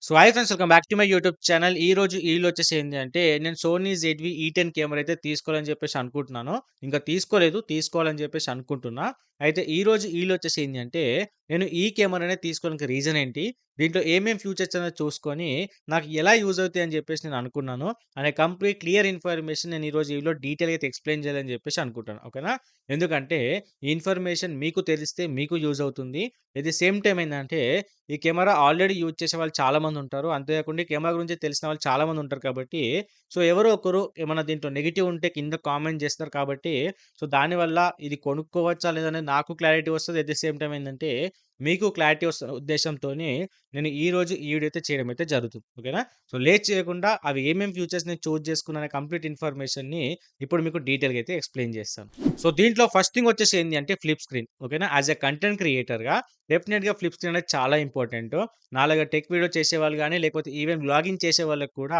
So hi friends, welcome back to my YouTube channel. ఈరోజు వచ్చేసి ఏంటి అంటే, నేను సోనీ జెడ్‌వి ఈ10 కెమెరా అయితే తీసుకోవాలని చెప్పేసి అనుకుంటున్నాను. ఇంకా తీసుకోలేదు, తీసుకోవాలని చెప్పేసి అనుకుంటున్నా. అయితే ఈరోజు వచ్చేసి ఏంది అంటే, నేను ఈ కెమెరానే తీసుకోవడానికి రీజన్ ఏంటి? దీంట్లో ఏమేం ఫీచర్స్ అనేది చూసుకొని, నాకు ఎలా యూజ్ అవుతాయి అని చెప్పేసి నేను అనుకున్నాను. అనే కంప్లీట్ క్లియర్ ఇన్ఫర్మేషన్ నేను ఈరోజు డీటెయిల్‌గా అయితే ఎక్స్‌ప్లెయిన్ చేయాలని చెప్పేసి అనుకుంటాను. ఓకేనా? ఎందుకంటే ఈ ఇన్ఫర్మేషన్ మీకు తెలిస్తే మీకు యూజ్ అవుతుంది. ఎట్ ది సేమ్ టైమ్ ఏందంటే, ఈ కెమెరా ఆల్రెడీ యూజ్ చేసేవాళ్ళు చాలామందుంటారు. అంతేకాకుండా ఈ కెమెరా గురించి తెలిసిన వాళ్ళు చాలామందుంటారు కాబట్టి, సో, ఎవరో ఒకరు ఏమన్నా దీంట్లో నెగెటివ్ ఉంటే కింద కామెంట్ చేస్తారు కాబట్టి, సో, దానివల్ల ఇది కొనుక్కోవచ్చా లేదా అనేది నాకు క్లారిటీ వస్తది. ఎట్ ది సేమ్ టైమ్ ఏందంటే, మీకు క్లారిటీ వస్తదనే ఉద్దేశ్యంతోని నేను ఈరోజు ఈ వీడియో అయితే చేయడం అయితే జరుగుతుంది. ఓకేనా? సో, లేట్ చేయకుండా అవి ఏమేం ఫీచర్స్ నేను చూజ్ చేసుకున్నాననే కంప్లీట్ ఇన్ఫర్మేషన్‌ని ఇప్పుడు మీకు డీటెయిల్‌గా అయితే ఎక్స్‌ప్లెయిన్ చేస్తాను. సో, దీంట్లో ఫస్ట్ థింగ్ వచ్చేసి ఏంది అంటే ఫ్లిప్ స్క్రీన్. ఓకేనా? యాస్ ఎ కంటెంట్ క్రియేటర్‌గా డెఫినిట్‌గా ఫ్లిప్ స్క్రీన్ అనేది చాలా ఇంపార్టెంటు. నాలాగా టెక్ వీడియో చేసేవాళ్ళు గాని, లేకపోతే ఈవెన్ వ్లాగింగ్ చేసే వాళ్ళకి కూడా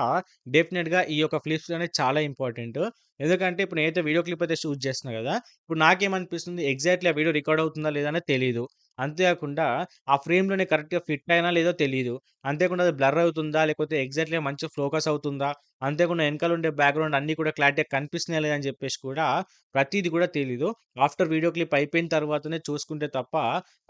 డెఫినిట్‌గా ఈ యొక్క ఫ్లిప్ స్క్రీన్ అనేది చాలా ఇంపార్టెంటు. ఎందుకంటే ఇప్పుడు నేనైతే వీడియో క్లిప్ అయితే షూట్ చేస్తున్నా గదా! ఇప్పుడు నాకేమనిపిస్తుంది, ఎగ్జాక్ట్‌లీ ఆ వీడియో రికార్డ్ అవుతుందా లేదా అనేది తెలీదు. అంతేకాకుండా ఆ ఫ్రేమ్‌లోనే కరెక్ట్‌గా ఫిట్ అయినా లేదో తెలీదు. అంతేకాకుండా అది బ్లర్ అవుతుందా? లేకపోతే ఎగ్జాక్ట్‌లీగా మంచిగా ఫోకస్ అవుతుందా? అంతేకాకుండా ఎనకాల ఉండే బ్యాక్‌గ్రౌండ్ అన్నీ కూడా క్లారిటీగా కనిపిస్తున్నాయా లేదా అని చెప్పేసి కూడా ప్రతీది కూడా తెలీదు. ఆఫ్టర్ వీడియో క్లిప్ అయిపోయిన తర్వాతనే చూసుకుంటే తప్ప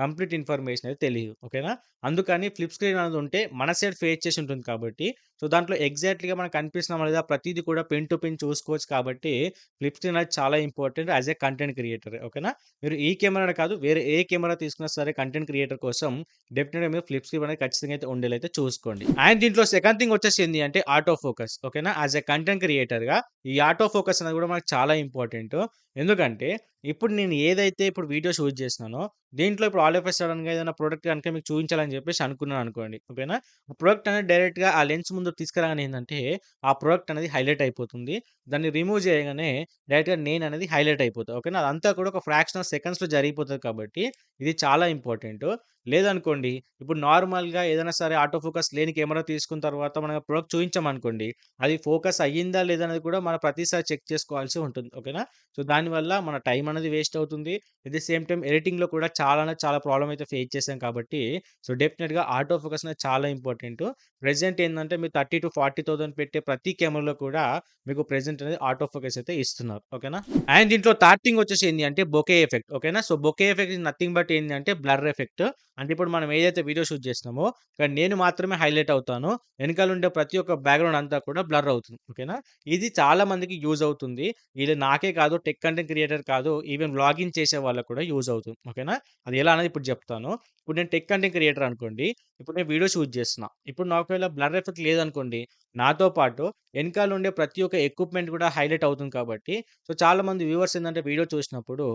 కంప్లీట్ ఇన్ఫర్మేషన్ అయితే తెలీదు. ఓకేనా? అందుకని ఫ్లిప్ స్క్రీన్ అనేది ఉంటే మన సైడ్ ఫేస్ చేసి ఉంటుంది కాబట్టి, సో, దాంట్లో ఎగ్జాక్ట్‌లీగా మనకు కనిపిస్తున్నామా లేదా ప్రతీది కూడా పిన్ టు పిన్ చూసుకోవచ్చు కాబట్టి, ఫ్లిప్ స్క్రీన్ అనేది చాలా important as a content creator. ఓకేనా? మీరు ఈ కెమెరానే కాదు, వేరే ఏ కెమెరా తీసుకున్నా సరే కంటెంట్ క్రియేటర్ కోసం డెఫినిట్‌గా మీరు ఫ్లిప్ స్క్రీన్ అనేది ఖచ్చితంగా అయితే ఉండేలైతే చూసుకోండి. అండ్ దీంట్లో సెకండ్ థింగ్ వచ్చేసి ఏంది అంటే ఆటో ఫోకస్. ఓకేనా? యాస్ ఎ కంటెంట్ క్రియేటర్‌గా ఈ ఆటో ఫోకస్ అనేది కూడా మనకు చాలా ఇంపార్టెంటు. ఎందుకంటే ఇప్పుడు నేను ఏదైతే ఇప్పుడు వీడియో షూట్ చేస్తున్నానో, దీంట్లో ఇప్పుడు ఆల్ ఆఫ్ ఎ సడెన్‌గా ఏదైనా ప్రొడక్ట్ గనుక మీకు చూయించాలని చెప్పేసి అనుకున్నాననుకోండి. ఓకేనా? ఆ ప్రొడక్ట్ అనేది డైరెక్ట్‌గా ఆ లెన్స్ ముందుకు తీసుకురాగానే ఏందంటే, ఆ ప్రొడక్ట్ అనేది హైలైట్ అయిపోతుంది. దాన్ని రిమూవ్ చేయగానే డైరెక్ట్‌గా నేననేది హైలైట్ అయిపోతా. ఓకేనా? అదంతా కూడా ఒక ఫ్రాక్షన్ ఆఫ్ సెకండ్స్‌లో జరిగిపోతది కాబట్టి, ఇది చాలా ఇంపార్టెంటు. లేదనుకోండి, ఇప్పుడు నార్మల్‌గా ఏదైనా సరే ఆటో ఫోకస్ లేని కెమెరా తీసుకున్న తర్వాత మనం ప్రొడక్ట్ చూయించామనుకోండి, అది ఫోకస్ అయ్యిందా లేదా అనేది కూడా మనం ప్రతిసారి చెక్ చేసుకోవాల్సి ఉంటుంది. ఓకేనా? సో, దానివల్ల మన టైం అనేది వేస్ట్ అవుతుంది. ఎట్ ది సేమ్ టైమ్ ఎడిటింగ్‌లో కూడా చాలా అంటే చాలా ప్రాబ్లమ్ అయితే ఫేస్ చేశాం కాబట్టి, సో, డెఫినిట్‌గా ఆటో ఫోకస్ అనేది చాలా ఇంపార్టెంటు. ప్రెజెంట్ ఏందంటే మీరు 30,000-40,000 పెట్టే ప్రతి కెమెరాలో కూడా మీకు ప్రెజెంట్ అనేది ఆటో ఫోకస్ అయితే ఇస్తున్నారు. ఓకేనా? అండ్ దీంట్లో థర్డ్ థింగ్ వచ్చేసి ఏంది అంటే బొకే ఎఫెక్ట్. ఓకేనా? So, bouquet effect is nothing but ఏంది అంటే బ్లర్ ఎఫెక్ట్. అంటే ఇప్పుడు మనం ఏదైతే వీడియో షూట్ చేస్తున్నామో, ఇక్కడ నేను మాత్రమే హైలైట్ అవుతాను. వెనకాల ఉండే ప్రతి ఒక్క బ్యాక్‌గ్రౌండ్ అంతా కూడా బ్లర్ అవుతుంది. ఓకేనా? ఇది చాలా మందికి యూజ్ అవుతుంది. ఇది నాకే కాదు, టెక్ కంటెంట్ క్రియేటర్ కాదు, ఈవెన్ వ్లాగింగ్ చేసే వాళ్ళకి కూడా యూజ్ అవుతుంది. ఓకేనా? అది ఎలా అనేది ఇప్పుడు చెప్తాను. ఇప్పుడు నేను టెక్ కంటెంట్ క్రియేటర్ అనుకోండి. ఇప్పుడు నేను వీడియో షూట్ చేస్తున్నా. ఇప్పుడు నాకు ఒకవేళ బ్లర్ ఎఫెక్ట్ లేదనుకోండి, నాతో పాటు ఎనకాల ఉండే ప్రతి ఒక్క ఎక్విప్‌మెంట్ కూడా హైలైట్ అవుతుంది కాబట్టి, సో, చాలామంది వ్యూవర్స్ ఏందంటే వీడియో చూసినప్పుడు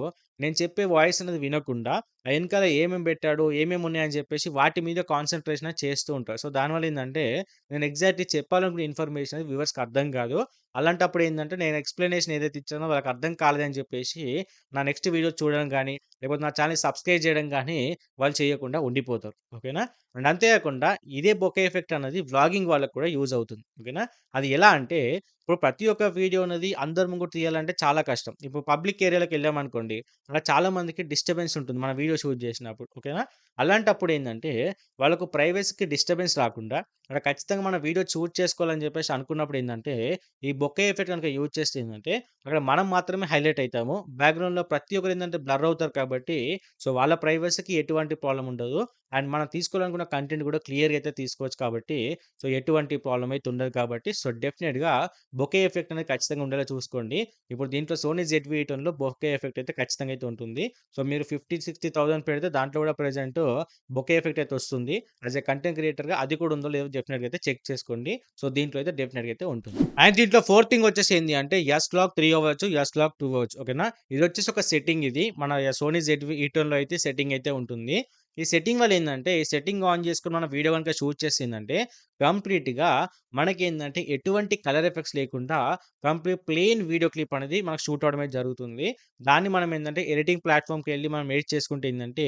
నేను చెప్పే వాయిస్ అనేది వినకుండా, ఆ ఎనకాల ఏమేమి పెట్టాడు, ఏమేమి ఉన్నాయని చెప్పేసి వాటి మీద కాన్సంట్రేషన్ అనేది చేస్తూ ఉంటారు. సో, దానివల్ల ఏందంటే, నేను ఎగ్జాక్ట్‌లీ చెప్పాలనుకున్న ఇన్ఫర్మేషన్ అనేది వ్యూవర్స్‌కి అర్థం కాదు. అలాంటప్పుడు ఏందంటే, నేను ఎక్స్‌ప్లనేషన్ ఏదైతే ఇచ్చానో వాళ్ళకి అర్థం కాలేదని చెప్పేసి, నా నెక్స్ట్ వీడియో చూడడం గాని, లేకపోతే నా ఛానెల్‌ని సబ్స్క్రైబ్ చేయడం గాని వాళ్ళు చేయకుండా ఉండిపోతారు. ఓకేనా? అండ్ అంతేకాకుండా ఇదే బొకే ఎఫెక్ట్ అన్నది వ్లాగింగ్ వాళ్ళకి కూడా యూజ్ అవుతుంది. ఓకేనా? అది ఎలా అంటే, ఇప్పుడు ప్రతి ఒక్క వీడియో అనేది అందరి ముంగట తీయాలంటే చాలా కష్టం. ఇప్పుడు పబ్లిక్ ఏరియాలోకెళ్ళామనుకోండి, అక్కడ చాలా మందికి డిస్టర్బెన్స్ ఉంటుంది మన వీడియో షూట్ చేసినప్పుడు. ఓకేనా? అలాంటప్పుడు ఏందంటే, వాళ్ళకు ప్రైవసీకి డిస్టర్బెన్స్ రాకుండా, అక్కడ ఖచ్చితంగా మన వీడియో షూట్ చేసుకోవాలని చెప్పేసి అనుకున్నప్పుడు ఏందంటే, ఈ బొకే ఎఫెక్ట్ గనుక యూజ్ చేస్తే ఏందంటే, అక్కడ మనం మాత్రమే హైలైట్ అయితాము. బ్యాక్‌గ్రౌండ్‌లో ప్రతి ఒక్కరు ఏందంటే బ్లర్ అవుతారు కాబట్టి, సో, వాళ్ళ ప్రైవసీకి ఎటువంటి ప్రాబ్లమ్ ఉండదు. అండ్ మనం తీసుకోవాలనుకున్న కంటెంట్ కూడా క్లియర్‌గా అయితే తీసుకోవచ్చు కాబట్టి, సో, ఎటువంటి ప్రాబ్లమ్ అయితే ఉండదు కాబట్టి, సో, డెఫినిట్‌గా బొకే ఎఫెక్ట్ అనేది ఖచ్చితంగా ఉండేలా చూసుకోండి. ఇప్పుడు దీంట్లో సోనీ జెడ్-వి8 బొకే ఎఫెక్ట్ అయితే ఖచ్చితంగా అయితే ఉంటుంది. సో, మీరు 50,000-60,000 పెడితే దాంట్లో కూడా ప్రెజెంటు బొకే ఎఫెక్ట్ అయితే వస్తుంది. యాస్ ఎ కంటెంట్ క్రియేటర్‌గా అది కూడా ఉందో లేదో డెఫినిట్‌గా అయితే చెక్ చేసుకోండి. సో, దీంట్లో అయితే డెఫినిట్‌గా అయితే ఉంటుంది. అండ్ దీంట్లో ఫోర్త్ థింగ్ వచ్చేసి ఏంది అంటే ఎస్-లాక్ 3 అవ్వచ్చు, ఎస్-లాక్ 2 అవ్వచ్చు. ఓకేనా? ఇదొచ్చేసి ఒక సెట్టింగ్ ఇది. మన సోనీ జెడ్-వి8లో అయితే సెట్టింగ్ అయితే ఉంటుంది. ఈ సెట్టింగ్ వల్ల ఏందంటే, ఈ సెట్టింగ్ ఆన్ చేసుకొని మనం వీడియో గనుక షూట్ చేస్తే ఏందంటే, కంప్లీట్‌గా మనకేందంటే ఎటువంటి కలర్ ఎఫెక్ట్స్ లేకుండా కంప్లీట్ ప్లెయిన్ వీడియో క్లిప్ అనేది మనకు షూట్ అవ్వడం అయితే జరుగుతుంది. దాన్ని మనం ఏందంటే ఎడిటింగ్ ప్లాట్‌ఫార్మ్‌కెళ్ళి మనం ఎడిట్ చేసుకుంటే ఏందంటే,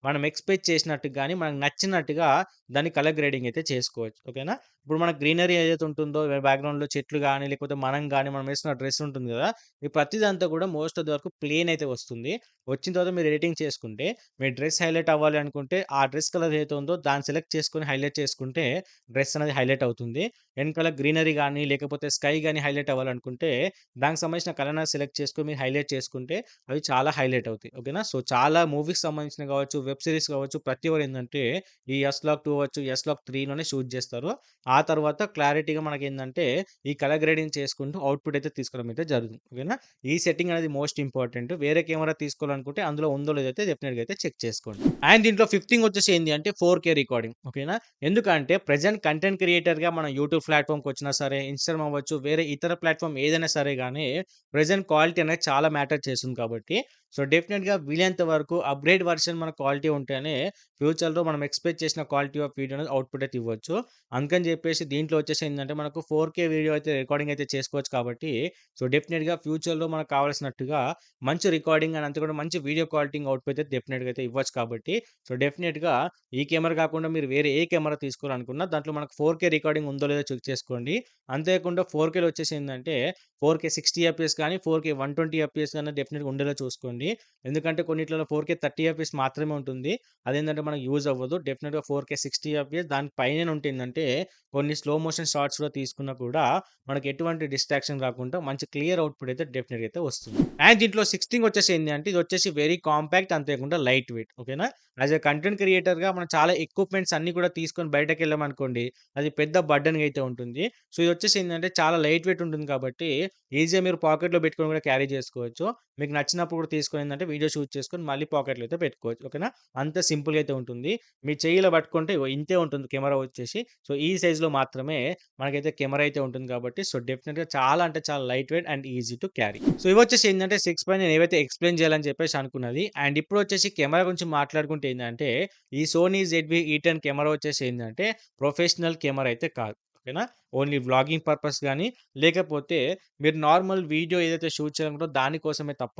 మనం ఎక్స్‌పెక్ట్ చేసినట్టు గాని, మనకు నచ్చినట్టుగా దాన్ని కలర్ గ్రేడింగ్ అయితే చేసుకోవచ్చు. ఓకేనా? ఇప్పుడు మనకు గ్రీనరీ ఏదైతే ఉంటుందో బ్యాక్‌గ్రౌండ్‌లో చెట్లు గాని, లేకపోతే మనం గాని, మనం వేసుకున్న డ్రెస్ ఉంటుంది గదా! ఈ ప్రతిదంతా కూడా మోస్ట్ ఆఫ్ ది వరకు ప్లెయిన్ అయితే వస్తుంది. వచ్చిన తర్వాత మీరు ఎడిటింగ్ చేసుకుంటే, మీ డ్రెస్ హైలైట్ అవ్వాలి అనుకుంటే, ఆ డ్రెస్ కలర్ ఏదైతే ఉందో దాన్ని సెలెక్ట్ చేసుకొని హైలైట్ చేసుకుంటే, డ్రెస్ అనేది హైలైట్ అవుతుంది. వెనకాల గ్రీనరీ గాని, లేకపోతే స్కై గాని హైలైట్ అవ్వాలనుకుంటే, దానికి సంబంధించిన కలర్ అనేది సెలెక్ట్ చేసుకొని మీరు హైలైట్ చేసుకుంటే, అవి చాలా హైలైట్ అవుతాయి. ఓకేనా? సో, చాలా మూవీస్‌కి సంబంధించినవి కావచ్చు, వెబ్ సీరీస్ కావచ్చు, ప్రతి ఒక్కరు ఏందంటే, ఈ ఎస్‌లాక్ 2 అవచ్చు, ఎస్‌లాక్ 3 లోనే షూట్ చేస్తారు. ఆ తర్వాత క్లారిటీగా మనకేందంటే, ఈ కలర్ గ్రేడింగ్ చేసుకుంటూ అవుట్‌పుట్ అయితే తీసుకోవడం అయితే జరుగుతుంది. ఓకేనా? ఈ సెట్టింగ్ అనేది మోస్ట్ ఇంపార్టెంట్. వేరే కెమెరా తీసుకోవాలనుకుంటే అందులో ఉందో లేదో అయితే డెఫినిట్‌గా అయితే చెక్ చేసుకోండి. అండ్ దీంట్లో ఫిఫ్త్ థింగ్ వచ్చేసి ఏంది అంటే 4K రికార్డింగ్. ఓకేనా? ఎందుకంటే ప్రెజెంట్ కంటెంట్ క్రియేటర్‌గా మనం యూట్యూబ్ ప్లాట్‌ఫార్మ్‌కొచ్చినా సరే, ఇన్‌స్టాగ్రామ్ అవ్వచ్చు, వేరే ఇతర ప్లాట్‌ఫార్మ్ ఏదైనా సరే గానీ, ప్రెజెంట్ క్వాలిటీ అనేది చాలా మ్యాటర్ చేస్తుంది కాబట్టి, సో, డెఫినిట్‌గా వీలైనంత వరకు అప్‌గ్రేడ్ వర్షన్ మన క్వాలిటీ ఉంటేనే ఫ్యూచర్‌లో మనం ఎక్స్‌పెక్ట్ చేసిన క్వాలిటీ ఆఫ్ వీడియో అనేది అవుట్‌పుట్ అయితే ఇవ్వచ్చు. అందుకని చెప్పేసి దీంట్లో వచ్చేసి ఏందంటే మనకు 4K వీడియో అయితే రికార్డింగ్ అయితే చేసుకోవచ్చు కాబట్టి, సో, డెఫినిట్‌గా ఫ్యూచర్‌లో మనకు కావాల్సినట్టుగా మంచి రికార్డింగ్ అండ్ అంతే కూడా మంచి వీడియో క్వాలిటీంగ్ అవుట్‌పుట్ అయితే డెఫినిట్‌గా అయితే ఇవ్వచ్చు కాబట్టి, సో, డెఫినిట్‌గా ఈ కెమెరా కాకుండా మీరు వేరే ఏ కెమెరా తీసుకోవాలనుకున్నా దాంట్లో మనకు 4K రికార్డింగ్ ఉందో లేదో చెక్ చేసుకోండి. అంతేకాకుండా 4Kలో వచ్చేసి ఏందంటే 4K 60 ఎఫ్‌పిఎస్ కానీ, 4K 120 ఎఫ్‌పిఎస్ గాని డెఫినిట్‌గా ఉండేలా చూసుకోండి. ఎందుకంటే కొన్నిట్లలో 4K 30 ఎఫ్‌పిఎస్ మాత్రమే ఉంటుంది. అదేంటంటే మనకు యూజ్ అవ్వదు. డెఫినిట్‌గా 4K 60 ఎఫ్‌పిఎస్ దాని పైనే ఉంటుందంటే కొన్ని స్లో మోషన్ షాట్స్ కూడా తీసుకున్నా కూడా మనకు ఎటువంటి డిస్ట్రాక్షన్ రాకుండా మంచి క్లియర్ అవుట్‌పుట్ అయితే డెఫినిట్‌గా అయితే వస్తుంది. అండ్ దీంట్లో సిక్స్త్ థింగ్ వచ్చేసి ఏంది అంటే ఇది వచ్చేసి వెరీ కాంపాక్ట్ అంతేకాకుండా లైట్ వెయిట్. ఓకేనా? యాస్ ఎ కంటెంట్ క్రియేటర్‌గా మనం చాలా ఎక్విప్‌మెంట్స్ అన్నీ కూడా తీసుకొని బయటకెళ్ళామనుకోండి, అది పెద్ద బర్డెన్‌గా అయితే ఉంటుంది. సో, ఇదొచ్చేసి ఏందంటే చాలా లైట్ వెయిట్ ఉంటుంది కాబట్టి, ఈజీగా మీరు పాకెట్‌లో పెట్టుకొని కూడా క్యారీ చేసుకోవచ్చు. మీకు నచ్చినప్పుడు కూడా తీసుకొని ఏందంటే వీడియో షూట్ చేసుకొని మళ్ళీ పాకెట్‌లో అయితే పెట్టుకోవచ్చు. ఓకేనా? అంత సింపుల్‌గా అయితే ఉంటుంది. మీ చెయ్యిలో పట్టుకుంటే ఇగో ఇంతే ఉంటుంది కెమెరా వచ్చేసి. సో, ఈ సైజ్‌లో మాత్రమే మనకైతే కెమెరా అయితే ఉంటుంది కాబట్టి, సో, డెఫినిట్‌గా చాలా అంటే చాలా light weight and easy to carry. So, ఇవొచ్చేసి ఏందంటే 6 పై నేనేవైతే ఎక్స్‌ప్లెయిన్ చేయాలని చెప్పేసి అనుకున్నది. అండ్ ఇప్పుడొచ్చేసి కెమెరా గురించి మాట్లాడుకుంటే ఏందంటే, ఈ సోనీ ZV-E10 కెమెరా వచ్చేసి ఏందంటే, ప్రొఫెషనల్ కెమెరా అయితే కాదు. ఓకేనా? ఓన్లీ వ్లాగింగ్ పర్పస్ గాని, లేకపోతే మీరు నార్మల్ వీడియో ఏదైతే షూట్ చేయాలనుకుంటారో దానికోసమే తప్ప,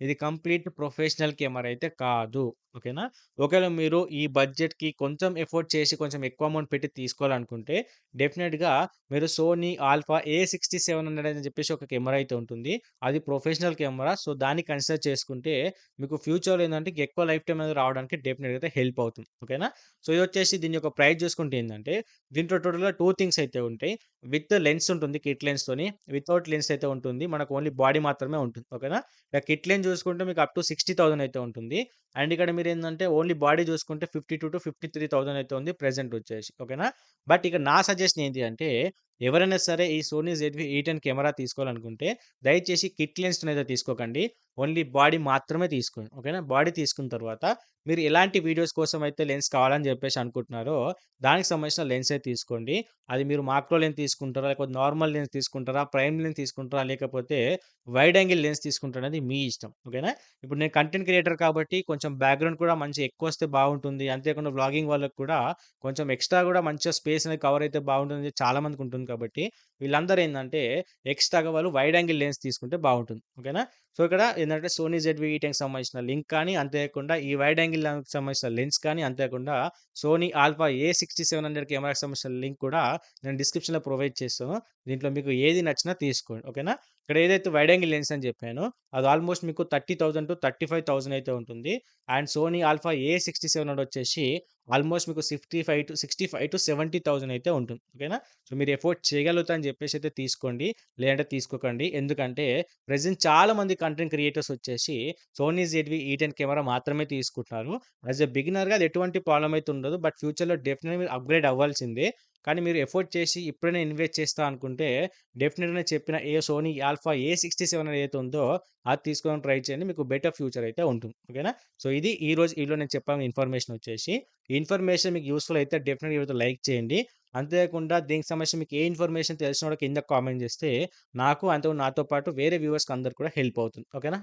ఇది కంప్లీట్ ప్రొఫెషనల్ కెమెరా అయితే కాదు. ఓకేనా? ఒకవేళ మీరు ఈ బడ్జెట్‌కి కొంచెం ఎఫోర్ట్ చేసి కొంచెం ఎక్కువ అమౌంట్ పెట్టి తీసుకోవాలనుకుంటే, డెఫినిట్‌గా మీరు సోనీ ఆల్ఫా A6700 అని చెప్పేసి ఒక కెమెరా అయితే ఉంటుంది. అది ప్రొఫెషనల్ కెమెరా. సో, దాన్ని కన్సిడర్ చేసుకుంటే మీకు ఫ్యూచర్‌లో ఏందంటే ఎక్కువ లైఫ్ టైమ్ అనేది రావడానికి డెఫినిట్‌గా అయితే హెల్ప్ అవుతుంది. ఓకేనా? సో, ఇదొచ్చేసి దీని యొక్క ప్రైస్ చూసుకుంటే ఏందంటే, దీంట్లో టోటల్‌గా 2 థింగ్స్ అయితే ఉంటాయి. విత్ లెన్స్ ఉంటుంది కిట్ లెన్స్‌తోని. వితౌట్ లెన్స్ అయితే ఉంటుంది. మనకు ఓన్లీ బాడీ మాత్రమే ఉంటుంది. ఓకేనా? ఇక కిట్ లెన్స్ చూసుకుంటే మీకు అప్ టు 60,000 అయితే ఉంటుంది. అండ్ ఇక్కడ మీరేందంటే ఓన్లీ బాడీ చూసుకుంటే 52,000-53,000 అయితే ఉంది ప్రెజెంట్ వచ్చేసి. ఓకేనా? బట్ ఇక నా సజెషన్ ఏంటి అంటే, ఎవరైనా సరే ఈ సోనీ ZV-E10 కెమెరా తీసుకోవాలనుకుంటే, దయచేసి కిట్ లెన్స్‌తోనైతే తీసుకోకండి. ఓన్లీ బాడీ మాత్రమే తీసుకోండి. ఓకేనా? బాడీ తీసుకున్న తర్వాత మీరు ఎలాంటి వీడియోస్ కోసం అయితే లెన్స్ కావాలని చెప్పేసి అనుకుంటున్నారో, దానికి సంబంధించిన లెన్సే తీసుకోండి. అది మీరు మాక్రో లెన్స్ తీసుకుంటారా? లేకపోతే నార్మల్ లెన్స్ తీసుకుంటారా? ప్రైమ్ లెన్స్ తీసుకుంటారా? లేకపోతే వైడ్ యాంగిల్ లెన్స్ తీసుకుంటారా? అనేది మీ ఇష్టం. ఓకేనా? ఇప్పుడు నేను కంటెంట్ క్రియేటర్ కాబట్టి కొంచెం బ్యాక్‌గ్రౌండ్ కూడా మంచి ఎక్కువొస్తే బావుంటుంది. అంతేకాకుండా వ్లాగింగ్ వాళ్ళకి కూడా కొంచెం ఎక్స్‌ట్రా గూడా మంచిగా స్పేస్ అనేది కవర్ అయితే బావుంటుంది. చాలా మందికుంటుంది కాబట్టి, వీళ్ళందరూ ఏందంటే ఎక్స్‌ట్రాగా వాళ్ళు వైడ్ యాంగిల్ లెన్స్ తీసుకుంటే బావుంటుంది. ఓకేనా? సో, ఇక్కడ ఏందంటే సోనీ ZV-E10కి సంబంధించిన లింక్ కానీ, అంతేకాకుండా ఈ వైడ్ యాంగిల్ దానికి సంబంధించిన లెన్స్ కానీ, అంతేకాకుండా సోనీ ఆల్ఫా A6700 కెమెరాకి సంబంధించిన లింక్ కూడా నేను డిస్క్రిప్షన్‌లో ప్రొవైడ్ చేస్తాను. దీంట్లో మీకు ఏది నచ్చినా తీసుకోండి. ఓకేనా? ఇక్కడ ఏదైతే వైడ్ యాంగిల్ లెన్స్ అని చెప్పానో అది ఆల్‌మోస్ట్ మీకు 30,000-35,000 అయితే ఉంటుంది. అండ్ సోనీ ఆల్ఫా A6700 వచ్చేసి ఆల్‌మోస్ట్ మీకు 65,000-70,000 అయితే ఉంటుంది. ఓకేనా? సో, మీరు ఎఫోర్డ్ చేయగలుగుతా అని చెప్పేసి అయితే తీసుకోండి. లేదంటే తీసుకోకండి. ఎందుకంటే ప్రెజెంట్ చాలా మంది కంటెంట్ క్రియేటర్స్ వచ్చేసి సోనీ ZV-E10 కెమెరా మాత్రమే తీసుకుంటున్నారు. యాస్ ఎ బిగినర్‌గా అది ఎటువంటి ప్రాబ్లమ్ అయితే ఉండదు. బట్ ఫ్యూచర్‌లో డెఫినెట్‌గా మీరు అప్‌గ్రేడ్ అవ్వాల్సిందే. కానీ మీరు ఎఫోర్ట్ చేసి ఇప్పుడే నేను ఇన్వెస్ట్ చేస్తా అనుకుంటే డెఫినెట్‌గా నేను చెప్పిన సోనీ ఆల్ఫా A67 ఏదైతే ఉందో అది తీసుకోవడానికి ట్రై చేయండి. మీకు బెటర్ ఫ్యూచర్ అయితే ఉంటుంది. ఓకేనా? సో, ఇది ఈరోజు ఈలో నేను చెప్పాల్సిన ఇన్ఫర్మేషన్ వచ్చేసి. ఈ ఇన్ఫర్మేషన్ మీకు యూజ్‌ఫుల్ అయితే డెఫినెట్‌గా వీడియోతో లైక్ చేయండి. అంతేకాకుండా దీనికి సంబంధించి మీకు ఏ ఇన్ఫర్మేషన్ తెలిసినా కూడా కింద కామెంట్ చేస్తే నాకు నాతో పాటు వేరే వ్యూవర్స్‌కి అందరికి కూడా హెల్ప్ అవుతుంది. ఓకేనా?